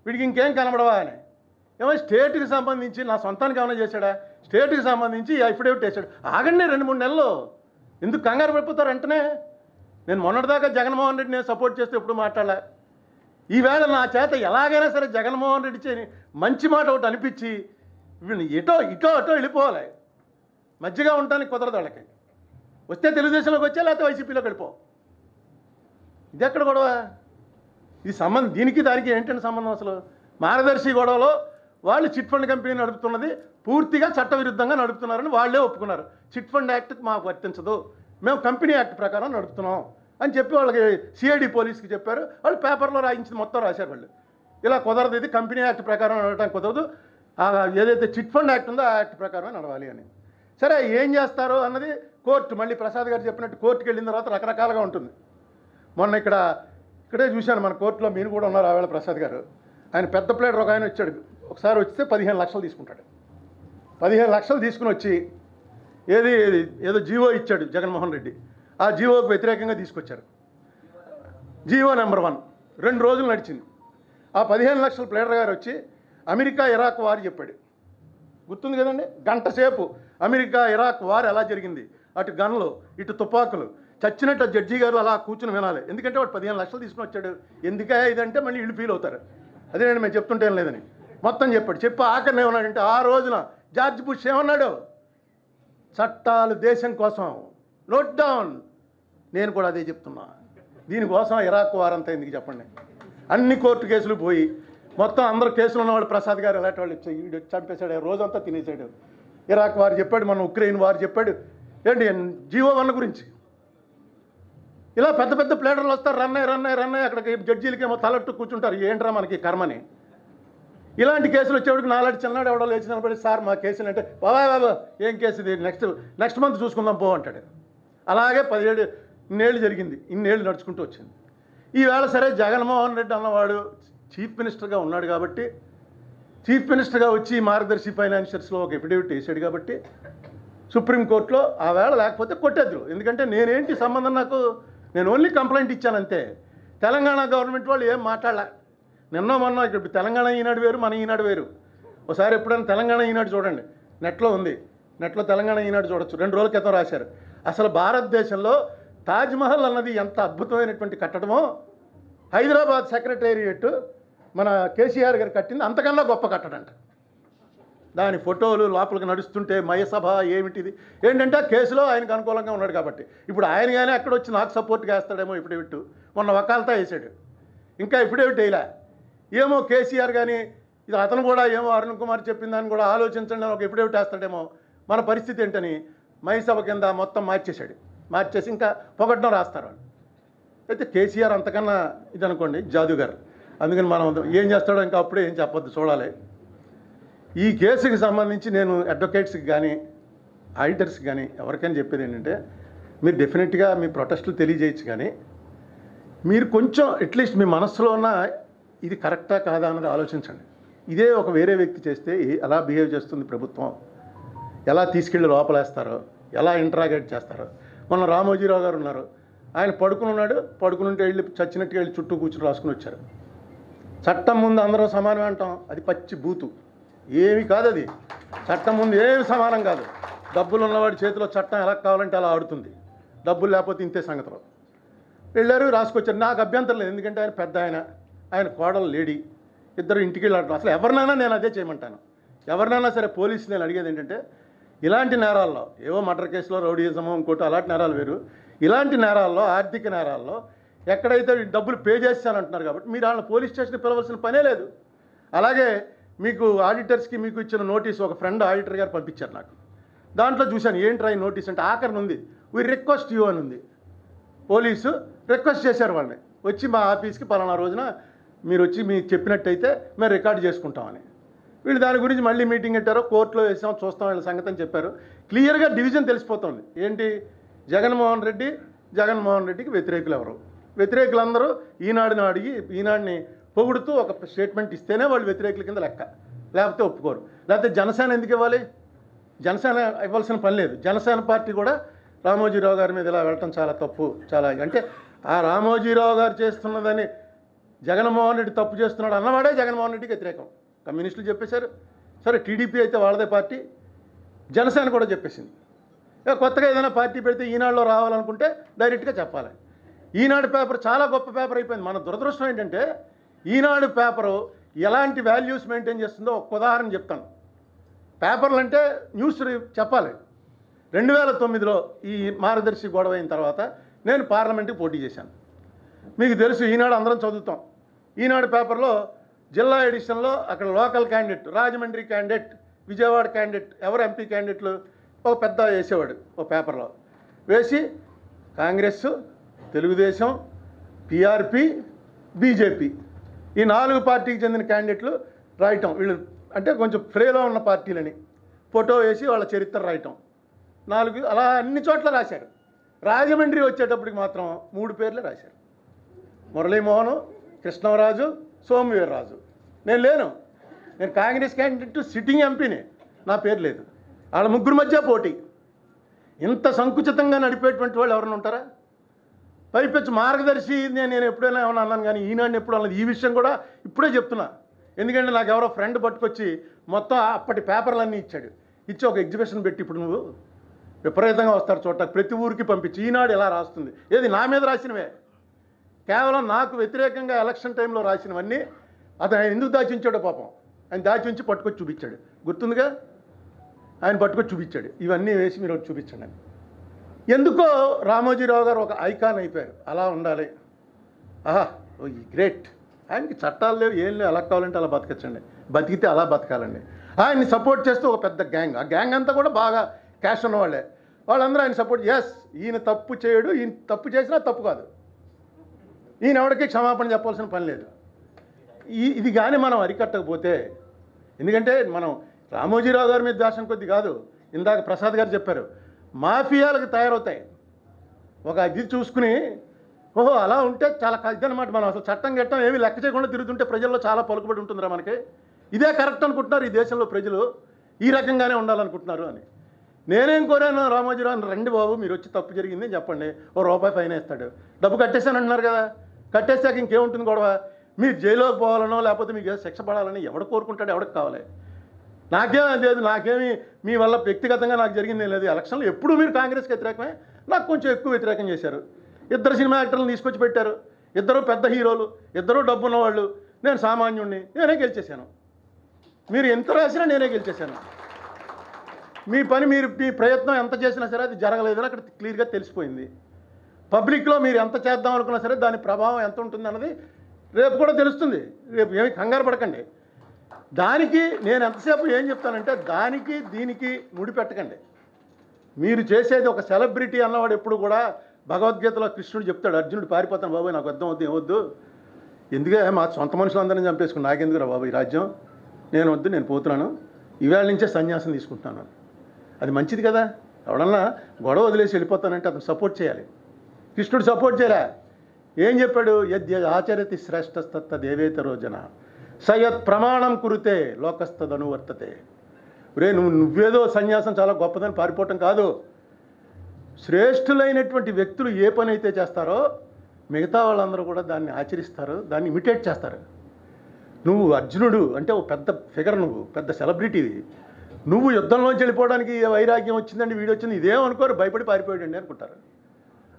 వీడికి ఇంకేం కనబడవా అని. ఏమో స్టేట్కి సంబంధించి నా సొంతానికి ఏమైనా చేశాడా? స్టేట్కి సంబంధించి అఫిడవిట్ వేసాడు. ఆగండి 2-3 నెలలు, ఎందుకు కంగారు పడిపోతారు వెంటనే? నేను మొన్నటిదాకా జగన్మోహన్ రెడ్డి నేను సపోర్ట్ చేస్తే ఎప్పుడు మాట్లాడలే. ఈవేళ నా చేత ఎలాగైనా సరే జగన్మోహన్ రెడ్డి చేయని మంచి మాట ఒకటి అనిపించి ఇటో అటో వెళ్ళిపోవాలి. మధ్యగా ఉండటానికి కుదరదు వాళ్ళకి. వస్తే తెలుగుదేశంలోకి వచ్చా, లేకపోతే వైసీపీలోకి వెళ్ళిపో. ఇది ఎక్కడ గొడవ? ఈ సంబంధం దీనికి దానికి ఏంటంటే సంబంధం అసలు? మార్గదర్శి గొడవలో వాళ్ళు చిట్ ఫండ్ కంపెనీ నడుపుతున్నది పూర్తిగా చట్టవిరుద్ధంగా నడుపుతున్నారని వాళ్ళే ఒప్పుకున్నారు. చిట్ ఫండ్ యాక్ట్ మాకు వర్తించదు, మేము కంపెనీ యాక్ట్ ప్రకారం నడుపుతున్నాం అని చెప్పి వాళ్ళకి సిఐడి పోలీస్కి చెప్పారు. వాళ్ళు పేపర్లో రాయించింది మొత్తం రాశారు. వాళ్ళు ఇలా కుదరదు, ఇది కంపెనీ యాక్ట్ ప్రకారం నడవడానికి కుదరదు, ఏదైతే చిట్ ఫండ్ యాక్ట్ ఉందో ఆ యాక్ట్ ప్రకారమే నడవాలి అని. సరే ఏం చేస్తారో అన్నది కోర్టు, మళ్ళీ ప్రసాద్ గారు చెప్పినట్టు కోర్టుకి వెళ్ళిన తర్వాత రకరకాలుగా ఉంటుంది. మొన్న ఇక్కడే చూశాను మన కోర్టులో, మీరు కూడా ఉన్నారు ఆవేళ ప్రసాద్ గారు. ఆయన పెద్ద ప్లేటర్ ఒక ఆయన వచ్చాడు, ఒకసారి వస్తే 15 లక్షలు తీసుకుంటాడు. 15 లక్షలు తీసుకుని వచ్చి ఏదో జీవో ఇచ్చాడు జగన్మోహన్ రెడ్డి. ఆ జీవోకి వ్యతిరేకంగా తీసుకొచ్చారు. జీవో నెంబర్ 1 2 రోజులు నడిచింది. ఆ 15 లక్షల ప్లేటర్ గారు వచ్చి అమెరికా ఇరాక్ వార్ చెప్పాడు. గుర్తుంది కదండి? గంట సేపు అమెరికా ఇరాక్ వార్ ఎలా జరిగింది, అటు గన్లు ఇటు తుపాకులు, చచ్చినట్టు జడ్జి గారు అలా కూర్చుని వినాలి. ఎందుకంటే వాడు 15 లక్షలు తీసుకుని వచ్చాడు. ఎందుకే ఇదంటే మళ్ళీ వీళ్ళు ఫీల్ అవుతారు. అదే నేను మేము చెప్తుంటేం లేదని మొత్తం చెప్పాడు. చెప్పి ఆఖరిని ఏమన్నాడంటే, ఆ రోజున జార్జ్ బుష్ ఏమన్నాడు, చట్టాలు దేశం కోసం, నోట్ డౌన్. నేను కూడా అదే చెప్తున్నా. దీనికోసం ఇరాక్ వారంతా ఎందుకు చెప్పండి? అన్ని కోర్టు కేసులు పోయి మొత్తం అందరు కేసులు ఉన్నవాళ్ళు ప్రసాద్ గారు ఎలాంటి వాళ్ళు వీడు చంపేశాడు, రోజంతా తినేసాడు. ఇరాక్ వారు చెప్పాడు, మన ఉక్రెయిన్ వారు చెప్పాడు, ఏంటి జీవో 1 గురించి. ఇలా పెద్ద పెద్ద ప్లేటర్లు వస్తారు, రన్నయ్య అక్కడికి జడ్జీలకేమో తలట్టు కూర్చుంటారు. ఏంట్రా మనకి కర్మని. ఇలాంటి కేసులు వచ్చేవాడికి నాలాంటి చిన్ననాడు ఎవడో లేచి నిలబడి, సార్ మా కేసులు అంటే, బాబా ఏం కేసు ఇది, నెక్స్ట్ మంత్ చూసుకుందాం పో అంటాడు. అలాగే 17 ఇన్నేళ్ళు జరిగింది, ఇన్నేళ్ళు నడుచుకుంటూ వచ్చింది. ఈవేళ సరే జగన్మోహన్ రెడ్డి అన్నవాడు చీఫ్ మినిస్టర్గా ఉన్నాడు కాబట్టి, చీఫ్ మినిస్టర్గా వచ్చి మార్గదర్శి ఫైనాన్షియర్స్లో ఒక ఎఫిడవిట్ వేసాడు కాబట్టి సుప్రీంకోర్టులో ఆ వేళ లేకపోతే కొట్టేద్దరు. ఎందుకంటే నేనేంటి సంబంధం నాకు, నేను ఓన్లీ కంప్లైంట్ ఇచ్చాను అంతే. తెలంగాణ గవర్నమెంట్ వాళ్ళు ఏం మాట్లాడలే. మొన్న ఇక్కడ తెలంగాణ ఈనాడు వేరు, మన ఈనాడు వేరు. ఒకసారి ఎప్పుడైనా తెలంగాణ ఈనాడు చూడండి, నెట్లో ఉంది, నెట్లో తెలంగాణ ఈనాడు చూడొచ్చు. 2 రోజుల క్రితం రాశారు. అసలు భారతదేశంలో తాజ్మహల్ అన్నది ఎంత అద్భుతమైనటువంటి కట్టడమో, హైదరాబాద్ సెక్రటేరియట్ మన కేసీఆర్ గారు కట్టింది అంతకన్నా గొప్ప కట్టడంట. దాని ఫోటోలు లోపలికి నడుస్తుంటే మయసభ ఏమిటిది ఏంటంటే కేసులో ఆయనకు అనుకూలంగా ఉన్నాడు కాబట్టి. ఇప్పుడు ఆయన కానీ అక్కడ వచ్చి నాకు సపోర్ట్గా వేస్తాడేమో ఎఫిడవిట్. మొన్న వకాలతా వేసాడు, ఇంకా ఎఫిడవిట్ వేయలే. ఏమో కేసీఆర్ కానీ ఇది అతను కూడా ఏమో అరుణ్ కుమార్ చెప్పిన దాన్ని కూడా ఆలోచించండి అని ఒక ఎఫిడవిట్ వేస్తాడేమో. మన పరిస్థితి ఏంటని మయసభ కింద మొత్తం మార్చేసి ఇంకా పొగడ్డం రాస్తారు. అయితే కేసీఆర్ అంతకన్నా ఇది అనుకోండి జాదుగారు. అందుకని మనం ఏం చేస్తాడో ఇంకా అప్పుడే ఏం చెప్పొద్దు, చూడాలి. ఈ కేసుకి సంబంధించి నేను అడ్వకేట్స్కి కానీ ఆడిటర్స్కి కానీ ఎవరికైనా చెప్పేది ఏంటంటే, మీరు డెఫినెట్గా మీ ప్రొటెస్టులు తెలియజేయచ్చు, కానీ మీరు కొంచెం అట్లీస్ట్ మీ మనస్సులో ఉన్న ఇది కరెక్టా కాదా అన్నది ఆలోచించండి. ఇదే ఒక వేరే వ్యక్తి చేస్తే ఎలా బిహేవ్ చేస్తుంది ప్రభుత్వం, ఎలా తీసుకెళ్ళి లోపలేస్తారో, ఎలా ఇంటరాగేట్ చేస్తారో. మొన్న రామోజీరావు గారు ఉన్నారు, ఆయన పడుకునుంటే వెళ్ళి చచ్చినట్టుగా వెళ్ళి చుట్టూ కూర్చుని రాసుకుని వచ్చారు. చట్టం ముందు అందరూ సమానమే అంటాం, అది పచ్చి బూతు. ఏమి కాదు అది, చట్టం ముందు ఏమి సమానం కాదు. డబ్బులు ఉన్నవాడి చేతిలో చట్టం ఎలా కావాలంటే అలా ఆడుతుంది, డబ్బులు లేకపోతే ఇంతే సంగతిలో. వెళ్ళారు, రాసుకొచ్చారు. నాకు అభ్యంతరం లేదు, ఎందుకంటే ఆయన పెద్ద ఆయన కోడలు లేడీ, ఇద్దరు ఇంటికి వెళ్ళారు. అసలు ఎవరినైనా నేను అదే చేయమంటాను. ఎవరినైనా సరే పోలీసు నేను అడిగేది ఏంటంటే, ఇలాంటి నేరాల్లో ఏవో మర్డర్ కేసులో రౌడీజమో ఇంకోటి అలాంటి నేరాలు వేరు, ఇలాంటి నేరాల్లో ఆర్థిక నేరాల్లో ఎక్కడైతే డబ్బులు పే చేస్తానంటున్నారు కాబట్టి మీరు వాళ్ళని పోలీస్ స్టేషన్కి పిలవాల్సిన పనే లేదు. అలాగే మీకు ఆడిటర్స్కి మీకు ఇచ్చిన నోటీస్ ఒక ఫ్రెండ్ ఆడిటర్ గారు పంపించారు నాకు. దాంట్లో చూశాను, ఏంట్రా ఈ నోటీస్ అంటే ఆఖరిని ఉంది, వీ రిక్వెస్ట్ యూ అని ఉంది. పోలీసు రిక్వెస్ట్ చేశారు వాళ్ళని, వచ్చి మా ఆఫీస్కి పలానా రోజున మీరు వచ్చి మీకు చెప్పినట్టయితే మేము రికార్డు చేసుకుంటామని. వీళ్ళు దాని గురించి మళ్ళీ మీటింగ్ పెట్టారు, కోర్టులో వేసాం, చూస్తాం వీళ్ళ సంగతి అని చెప్పారు. క్లియర్గా డివిజన్ తెలిసిపోతుంది. ఏంటి, జగన్మోహన్ రెడ్డికి వ్యతిరేకులు ఎవరు, వ్యతిరేకులందరూ ఈనాడుని అడిగి ఈనాడిని పొగుడుతూ ఒక స్టేట్మెంట్ ఇస్తేనే వాళ్ళు వ్యతిరేకుల కింద లెక్క, లేకపోతే ఒప్పుకోరు. లేకపోతే జనసేన ఎందుకు ఇవ్వాలి, జనసేన ఇవ్వాల్సిన పని లేదు. జనసేన పార్టీ కూడా రామోజీరావు గారి మీద ఇలా వెళ్ళటం చాలా తప్పు. చాలా అంటే ఆ రామోజీరావు గారు చేస్తున్నదని జగన్మోహన్ రెడ్డి తప్పు చేస్తున్నాడు అన్నవాడే జగన్మోహన్ రెడ్డికి వ్యతిరేకం. కమ్యూనిస్టులు చెప్పేశారు. సరే టీడీపీ అయితే వాళ్ళదే పార్టీ, జనసేన కూడా చెప్పేసింది. ఇక కొత్తగా ఏదైనా పార్టీ పెడితే ఈనాడులో రావాలనుకుంటే డైరెక్ట్గా చెప్పాలి. ఈనాడు పేపర్ చాలా గొప్ప పేపర్ అయిపోయింది. మన దురదృష్టం ఏంటంటే ఈనాడు పేపరు ఎలాంటి వాల్యూస్ మెయింటైన్ చేస్తుందో ఒక ఉదాహరణ చెప్తాను. పేపర్లు అంటే న్యూస్ చెప్పాలి. 2009లో ఈ మార్గదర్శి గొడవ అయిన తర్వాత నేను పార్లమెంట్కి పోటీ చేశాను. మీకు తెలుసు, ఈనాడు అందరం చదువుతాం. ఈనాడు పేపర్లో జిల్లా ఎడిషన్లో అక్కడ local candidate, Rajahmundry candidate, Vijayawada candidate, ఎవరు ఎంపీ క్యాండిడేట్లు ఒక పెద్ద వేసేవాడు ఒక పేపర్లో వేసి కాంగ్రెస్, తెలుగుదేశం, పిఆర్పి, బీజేపీ ఈ 4 పార్టీకి చెందిన క్యాండిడేట్లు రాయటం. వీళ్ళు అంటే కొంచెం ఫ్రేలో ఉన్న పార్టీలని ఫోటో వేసి వాళ్ళ చరిత్ర రాయటం. 4 అలా అన్ని చోట్ల రాశారు. రాజమండ్రి వచ్చేటప్పటికి మాత్రం 3 పేర్లే రాశారు. మురళీమోహన్, కృష్ణరాజు, సోమవీర్రాజు. నేను లేను. నేను కాంగ్రెస్ క్యాండిడేట్, సిట్టింగ్ ఎంపీని. నా పేరు లేదు. వాళ్ళ 3 మధ్య పోటీ. ఇంత సంకుచితంగా నడిపేటువంటి వాళ్ళు ఎవరైనా ఉంటారా? పైపెచ్చు మార్గదర్శి నేను ఎప్పుడైనా ఏమన్నా అన్నాను, కానీ ఈనాడిని ఎప్పుడు అన్నది. ఈ విషయం కూడా ఇప్పుడే చెప్తున్నా. ఎందుకంటే నాకు ఎవరో ఫ్రెండ్ పట్టుకొచ్చి మొత్తం అప్పటి పేపర్లన్నీ ఇచ్చాడు. ఇచ్చి ఒక ఎగ్జిబిషన్ పెట్టి ఇప్పుడు నువ్వు విపరీతంగా వస్తారు చూడటానికి, ప్రతి ఊరికి పంపించి ఈనాడు ఎలా రాస్తుంది. ఏది నా మీద రాసినవే, కేవలం నాకు వ్యతిరేకంగా ఎలక్షన్ టైంలో రాసినవన్నీ అతను ఆయన ఎందుకు దాచి ఉంచాడో పాపం. ఆయన దాచి ఉంచి పట్టుకొచ్చి చూపించాడు. గుర్తుందిగా, ఆయన పట్టుకొచ్చి చూపించాడు. ఇవన్నీ వేసి మీరు చూపించండి అని. ఎందుకో రామోజీరావు గారు ఒక ఐకాన్ అయిపోయారు. అలా ఉండాలి. ఆహా, ఓ ఈ గ్రేట్. ఆయనకి చట్టాలు లేవు, ఏం లేవు, ఎలా కావాలంటే అలా బతకచ్చండి. బతికితే అలా బతకాలండి. ఆయన్ని సపోర్ట్ చేస్తూ ఒక పెద్ద గ్యాంగ్, ఆ గ్యాంగ్ అంతా కూడా బాగా క్యాష్ ఉన్నవాళ్ళే. వాళ్ళందరూ ఆయన సపోర్ట్. ఎస్, ఈయన తప్పు చేయడు, ఈయన తప్పు చేసినా తప్పు కాదు, ఈయన ఎవరికి క్షమాపణ చెప్పాల్సిన పని లేదు. ఇది కానీ మనం అరికట్టకపోతే, ఎందుకంటే మనం రామోజీరావు గారి మీద ద్వేషం కొద్ది కాదు. ఇందాక ప్రసాద్ గారు చెప్పారు, మాఫియాలకు తయారవుతాయి. ఒక ఇది చూసుకుని ఓహో అలా ఉంటే చాలా ఇదనమాట. మనం అసలు చట్టం గట్టం ఏమీ లెక్క చేయకుండా తిరుగుతుంటే ప్రజల్లో చాలా పలుకుబడి ఉంటుందిరా మనకి. ఇదే కరెక్ట్ అనుకుంటున్నారు ఈ దేశంలో ప్రజలు, ఈ రకంగానే ఉండాలనుకుంటున్నారు అని. నేనేం కోరాను రామోజీరావు, రండి బాబు మీరు వచ్చి తప్పు జరిగింది చెప్పండి, ₹1 ఫైన్ వేస్తాడు. డబ్బు కట్టేశాను అంటున్నారు కదా, కట్టేసాక ఇంకేముంటుంది గొడవ? మీరు జైల్లోకి పోవాలనో లేకపోతే మీకు ఏదో శిక్ష పడాలని ఎవడు కోరుకుంటాడు? ఎవడికి కావాలి? నాకేం లేదు, నాకేమీ మీ వల్ల వ్యక్తిగతంగా నాకు జరిగింది లేదు. ఎలక్షన్లో ఎప్పుడు మీరు కాంగ్రెస్కి వ్యతిరేకమే, నాకు కొంచెం ఎక్కువ వ్యతిరేకం చేశారు. 2 సినిమా యాక్టర్లను తీసుకొచ్చి పెట్టారు, 2 పెద్ద హీరోలు, 2 డబ్బు ఉన్నవాళ్ళు, నేను సామాన్యుడిని, నేనే గెలిచేశాను. మీరు ఎంత రాసినా నేనే గెలిచేశాను. మీ పని మీరు మీ ప్రయత్నం ఎంత చేసినా సరే అది జరగలేదని అక్కడ క్లియర్గా తెలిసిపోయింది. పబ్లిక్లో మీరు ఎంత చేద్దాం అనుకున్నా సరే దాని ప్రభావం ఎంత ఉంటుంది అన్నది రేపు కూడా తెలుస్తుంది. రేపు ఏమి కంగారు పడకండి. దానికి నేను ఎంతసేపు ఏం చెప్తానంటే, దానికి దీనికి ముడిపెట్టకండి. మీరు చేసేది ఒక సెలబ్రిటీ అన్నవాడు ఎప్పుడు కూడా భగవద్గీతలో కృష్ణుడు చెప్తాడు, అర్జునుడు పారిపోతాను బాబు, నాకు అర్థం వద్దు, ఏమొద్దు, ఎందుకే మా సొంత మనుషులందరినీ చంపేసుకుని నాకెందుకురా బాబు ఈ రాజ్యం, నేను వద్దు, నేను పోతున్నాను, ఈవేళ నుంచే సన్యాసం తీసుకుంటున్నాను. అది మంచిది కదా. ఎవడన్నా గొడవ వదిలేసి వెళ్ళిపోతానంటే అతను సపోర్ట్ చేయాలి. కృష్ణుడు సపోర్ట్ చేయలే. ఏం చెప్పాడు? యద్య ఆచరతి శ్రేష్టస్తత్త దేవేతరో జన సయత్ ప్రమాణం కురితే లోకస్తదనువర్తతే. రే నువ్వేదో సన్యాసం చాలా గొప్పదని పారిపోవటం కాదు. శ్రేష్ఠులైనటువంటి వ్యక్తులు ఏ పని అయితే చేస్తారో మిగతా వాళ్ళందరూ కూడా దాన్ని ఆచరిస్తారు, దాన్ని ఇమిటేట్ చేస్తారు. నువ్వు అర్జునుడు అంటే ఒక పెద్ద ఫిగర్, నువ్వు పెద్ద సెలబ్రిటీవి, నువ్వు యుద్ధంలోంచి వెళ్ళిపోవడానికి వైరాగ్యం వచ్చిందండి, వీడు వచ్చింది, ఇదేమనుకోరు, భయపడి పారిపోయాడండి అనుకుంటారు.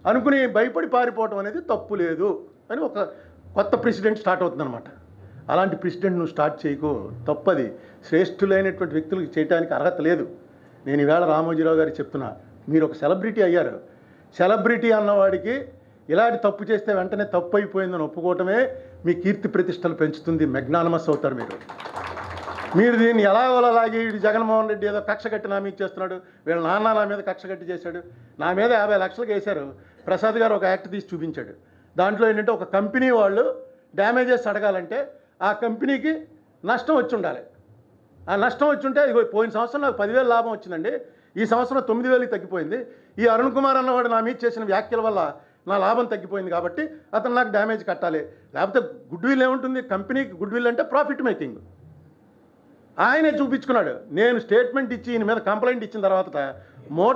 అనుకుని భయపడి పారిపోవటం అనేది తప్పు లేదు అని ఒక కొత్త ప్రెసిడెంట్ స్టార్ట్ అవుతుందన్నమాట. అలాంటి ప్రెసిడెంట్ నువ్వు స్టార్ట్ చేయకో, తప్పది. శ్రేష్ఠులైనటువంటి వ్యక్తులకు చేయడానికి అర్హత లేదు. నేను ఈవేళ రామోజీరావు గారికి చెప్తున్నా, మీరు ఒక సెలబ్రిటీ అయ్యారు. సెలబ్రిటీ అన్నవాడికి ఇలాంటి తప్పు చేస్తే వెంటనే తప్పు అయిపోయిందని ఒప్పుకోవటమే మీ కీర్తి ప్రతిష్టలు పెంచుతుంది. మెగ్నానమస్ అవుతారు మీరు దీన్ని ఎలాగోలాగి వీడు జగన్మోహన్ రెడ్డి ఏదో కక్ష కట్టి నా మీద చేస్తున్నాడు, వీళ్ళ నాన్న నా మీద కక్ష కట్టి చేశాడు, నా మీద 50 లక్షలకు వేశారు. ప్రసాద్ గారు ఒక యాక్ట్ తీసి చూపించాడు. దాంట్లో ఏంటంటే ఒక కంపెనీ వాళ్ళు డ్యామేజెస్ అడగాలంటే ఆ కంపెనీకి నష్టం వచ్చి ఉండాలి. ఆ నష్టం వచ్చి ఉంటే ఇగో పోయిన సంవత్సరం నాకు 10,000 లాభం వచ్చిందండి, ఈ సంవత్సరం 9,000కి తగ్గిపోయింది, ఈ అరుణ్ కుమార్ అన్నవాడు నా మీద చేసిన వ్యాఖ్యల వల్ల నా లాభం తగ్గిపోయింది కాబట్టి అతను నాకు డ్యామేజ్ కట్టాలి. లేకపోతే గుడ్ విల్ ఏముంటుంది? కంపెనీకి గుడ్ విల్ అంటే ప్రాఫిట్ మేకింగ్. ఆయనే చూపించుకున్నాడు. నేను స్టేట్మెంట్ ఇచ్చి ఈయన మీద కంప్లైంట్ ఇచ్చిన తర్వాత